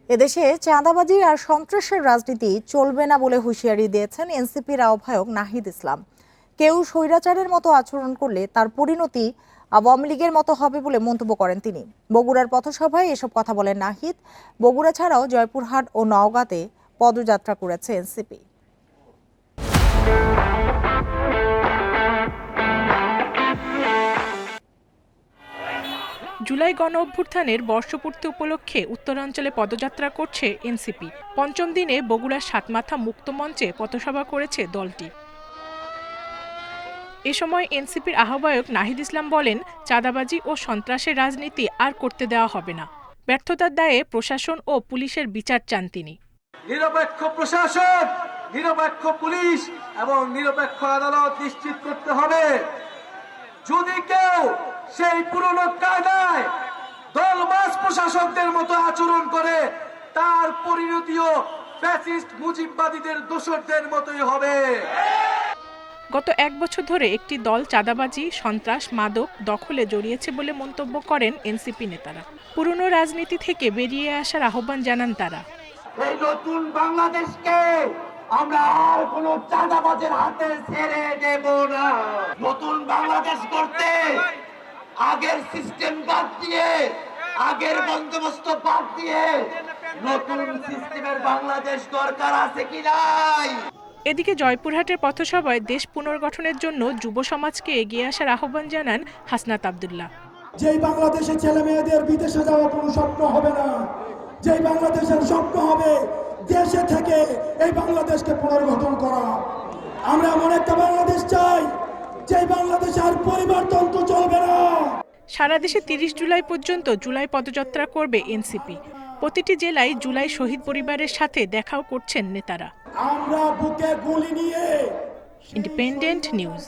এদেশে চাঁদাবাজি আর সন্ত্রাসের রাজনীতি চলবে না বলে হুঁশিয়ারি দিয়েছেন এনসিপির আহ্বায়ক নাহিদ ইসলাম। কেউ স্বৈরাচারের মতো আচরণ করলে তার পরিণতি আওয়ামী লীগের মতো হবে বলে মন্তব্য করেন তিনি। বগুড়ার পথসভায় এসব কথা বলেন নাহিদ। বগুড়া ছাড়াও জয়পুরহাট ও নওগাঁতে পদযাত্রা করেছে এনসিপি। জুলাই গণ অভ্যুত্থানের বর্ষপূর্তি উপলক্ষে উত্তরাঞ্চলে পদযাত্রা করছে এনসিপি। পঞ্চম দিনে বগুড়ার সাতমাথা মুক্ত মঞ্চে পথসভা করেছে দলটি। এ সময় এনসিপির আহ্বায়ক নাহিদ ইসলাম বলেন, চাঁদাবাজি ও সন্ত্রাসের রাজনীতি আর করতে দেওয়া হবে না। ব্যর্থতার দায়ে প্রশাসন ও পুলিশের বিচার চান তিনি। নিরপেক্ষ প্রশাসন, নিরপেক্ষ পুলিশ এবং নিরপেক্ষ আদালত নিশ্চিত করতে হবে। যদি কেউ সেই পুরনো কায়দায় দলবাজ প্রশাসকদের মতো আচরণ করে, তার পরিণতিও ফ্যাসিস্ট মুজিববাদীদের দোসরদের মতোই হবে। গত এক বছর ধরে একটি দল চাঁদাবাজি, সন্ত্রাস, মাদক দখলে জড়িয়েছে বলে মন্তব্য করেন এনসিপি নেতারা। পুরনো রাজনীতি থেকে বেরিয়ে আসার আহ্বান জানান তারা। এই নতুন বাংলাদেশকে আমরা আর কোনো চাঁদাবাজের হাতে ছেড়ে দেব না। নতুন বাংলাদেশ করতে আগের সিস্টেম বাদ দিয়ে, আগের বন্দোবস্ত বাদ দিয়ে নতুন সিস্টেমের বাংলাদেশ দরকার আছে কি নাই? এদিকে জয়পুরহাটের পথসভায় দেশ পুনর্গঠনের জন্য যুব সমাজকে এগিয়ে আসার আহ্বান জানান হাসনাত আব্দুল্লাহ। যেই বাংলাদেশে ছেলে মেয়েদের বিদেশে যাওয়া কোনো স্বপ্ন হবে না, যেই বাংলাদেশের স্বপ্ন হবে দেশে থেকে এই বাংলাদেশকে পুনর্গঠন করা। আমরা এমন একটা বাংলাদেশ চাই যেই বাংলাদেশে আর পরিবর্তন চলবে না। সারা দেশে 30 জুলাই পর্যন্ত জুলাই পদযাত্রা করবে এনসিপি। প্রতিটি জেলায় জুলাই শহীদ পরিবারের সাথে দেখাও করছেন নেতারা। আমরা বুকে গুলি নিয়ে। Independent news.